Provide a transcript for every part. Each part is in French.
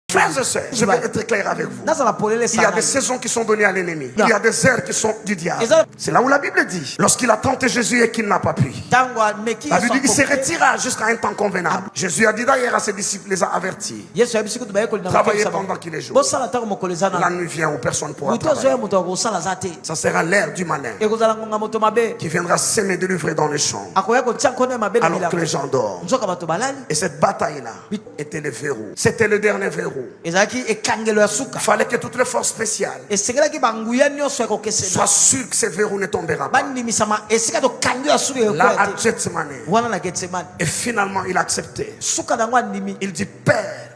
Frères et sœurs, je vais être clair avec vous. Il y a des saisons qui sont données à l'ennemi. Il y a des heures qui sont du diable. C'est là où la Bible dit, lorsqu'il a tenté Jésus et qu'il n'a pas pu, la Bible dit, il se retira jusqu'à un temps convenable. Jésus a dit d'ailleurs à ses disciples, les a avertis, travaillez pendant qu'il est jour. La nuit vient où personne ne pourra travailler. Ça sera l'ère du malin qui viendra s'aimer de l'œuvre dans les champs alors que les gens dorment. Et cette bataille-là était le verrou. C'était le dernier verrou. Il fallait que toutes les forces spéciales soient sûres que ce verrou ne tombera pas. Là, à Gethsemane. Et finalement, il a accepté. Il dit, Père,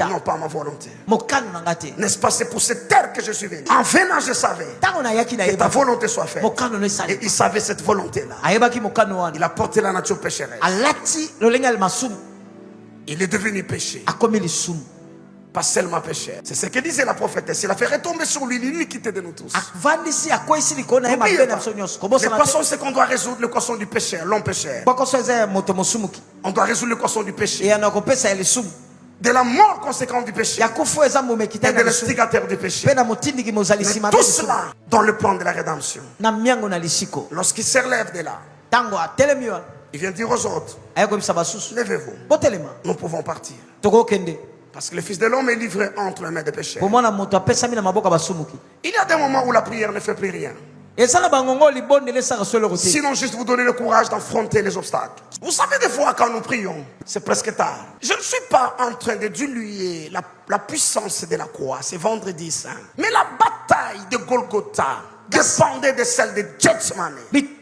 non pas ma volonté. N'est-ce pas, c'est pour cette terre que je suis venu. En venant, je savais que ta volonté soit faite. Et il savait cette volonté-là. Il a porté la nature pécheresse. Il est devenu péché. Pas seulement péché. C'est ce que disait la prophétesse. Il a fait retomber sur lui l'iniquité de nous tous. L'équation, c'est qu'on doit résoudre l'équation du péché, l'homme péché. On doit résoudre l'équation du péché. De la mort conséquente du péché. Et de l'instigateur du péché. Mais tout cela dans le plan de la rédemption. Lorsqu'il se relève de là, il vient dire aux autres, levez-vous. Nous pouvons partir. Parce que le Fils de l'homme est livré entre les mains des pécheurs. Il y a des moments où la prière ne fait plus rien. Sinon, juste vous donner le courage d'affronter les obstacles. Vous savez, des fois, quand nous prions, c'est presque tard. Je ne suis pas en train de diluer la puissance de la croix. C'est vendredi saint. Mais la bataille de Golgotha dépendait de celle de Gethsemane. Si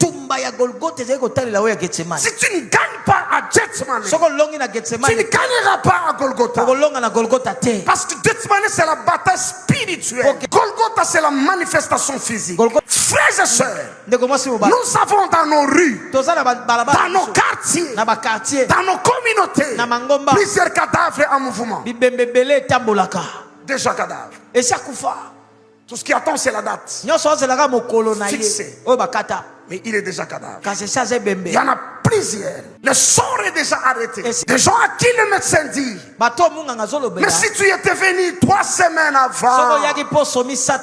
tu ne gagnes pas à Gethsemane, tu ne gagneras pas à Golgotha. Parce que Gethsemane, c'est la bataille spirituelle. Golgotha, c'est la manifestation physique. Frères et sœurs, nous avons dans nos rues, dans nos quartiers, dans nos communautés, plusieurs cadavres en mouvement. Déjà cadavres. Tout ce qui attend, c'est la date fixée. Mais il est déjà cadavre. Il y en a plusieurs. Le sort est déjà arrêté. Des gens à qui le médecin dit, mais si tu étais venu 3 semaines avant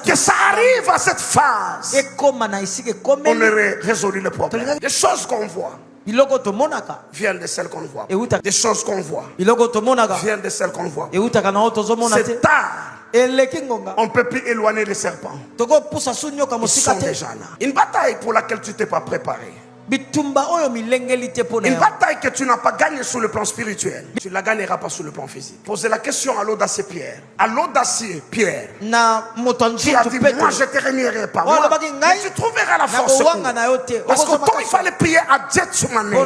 que ça arrive à cette phase, on aurait résolu le problème. Les choses qu'on voit viennent de celles qu'on voit. Des choses qu'on voit viennent de celles qu'on voit. C'est tard. On ne peut plus éloigner les serpents. Ils sont déjà là. Une bataille pour laquelle tu t'es pas préparé. Une bataille que tu n'as pas gagnée sur le plan spirituel, tu ne la gagneras pas sur le plan physique. Posez la question à l'audacieux Pierre. À l'audacieux Pierre, qui a dit, moi je te renierai pas. Mais tu trouveras la force. Parce qu'au temps il fallait prier à Gethsemane, tu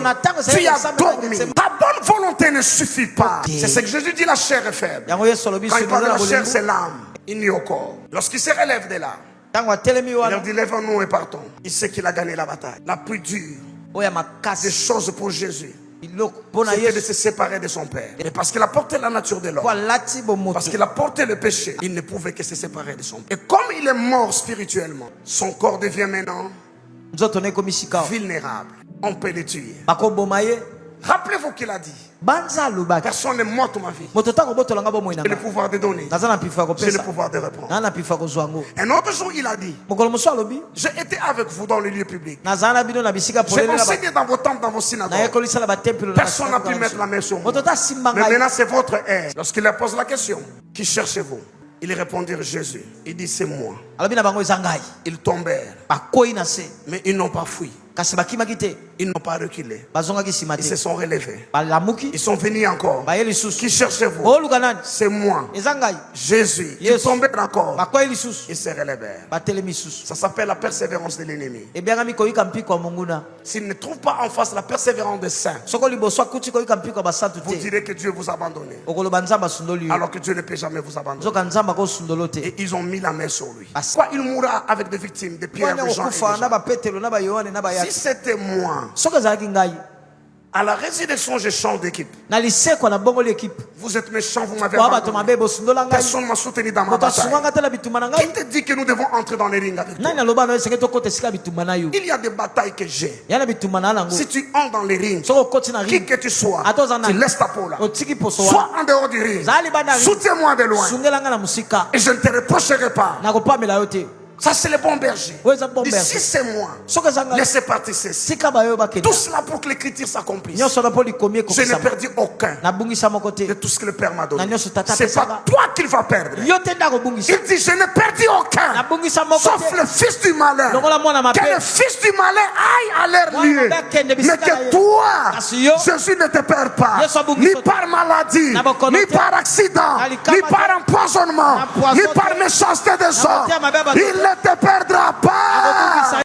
as dormi. Ta bonne volonté ne suffit pas. C'est ce que Jésus dit, la chair est faible. Quand il parle de la chair, c'est l'âme. Il n'y a au corps. Lorsqu'il se relève de là, il leur dit, lève-nous et partons. Il sait qu'il a gagné la bataille. La plus dure des choses pour Jésus, c'était de se séparer de son Père. Et parce qu'il a porté la nature de l'homme, parce qu'il a porté le péché, il ne pouvait que se séparer de son Père. Et comme il est mort spirituellement, son corps devient maintenant vulnérable. On peut le tuer. Rappelez-vous qu'il a dit, personne n'est mort de ma vie. J'ai le pouvoir de donner, j'ai le pouvoir de reprendre. Un autre jour il a dit, j'ai été avec vous dans le lieu public, j'ai enseigné dans vos temples, dans vos synagogues, personne n'a pu mettre la main sur moi. Mais maintenant c'est votre aide. Lorsqu'il leur pose la question, qui cherchez-vous? Ils répondirent Jésus. Il dit c'est moi. Ils tombèrent, mais ils n'ont pas fui. Ils n'ont pas reculé. Ils se sont relevés. Ils sont venus encore. Qui cherchez-vous? C'est moi. Jésus. Ils tombèrent encore. Ils se relevèrent. Ça s'appelle la persévérance de l'ennemi. S'il ne trouve pas en face la persévérance des saints, vous direz que Dieu vous a abandonné. Alors que Dieu ne peut jamais vous abandonner. Et ils ont mis la main sur lui. Quoi, il mourra avec des victimes, des Pierre, de Jean et de Jean. Si c'était moi, À la résurrection, je change d'équipe. Vous êtes méchants, vous m'avez abandonné. Personne ne m'a soutenu dans ma bataille. Qui te dit que nous devons entrer dans les rings avec toi? Il y a des batailles que j'ai. Si tu entres dans les rings, qui que tu sois, tu laisses ta peau là. Sois en dehors du ring. Soutiens-moi de loin. Et je ne te reprocherai pas. Ça, c'est le bon berger. D'ici, c'est moi. Laissez partir ceci. Tout cela pour que l'écriture s'accomplisse. Je n'ai perdu aucun de tout ce que le Père m'a donné. C'est pas toi qu'il va perdre. Il dit, je n'ai perdu aucun. Sauf le fils du malin. Que le fils du malin aille à leur lieu. Mais que toi, Jésus ne te perd pas. Ni par maladie, ni par accident, ni par empoisonnement, ni par méchanceté des hommes. Il ne te perdra pas.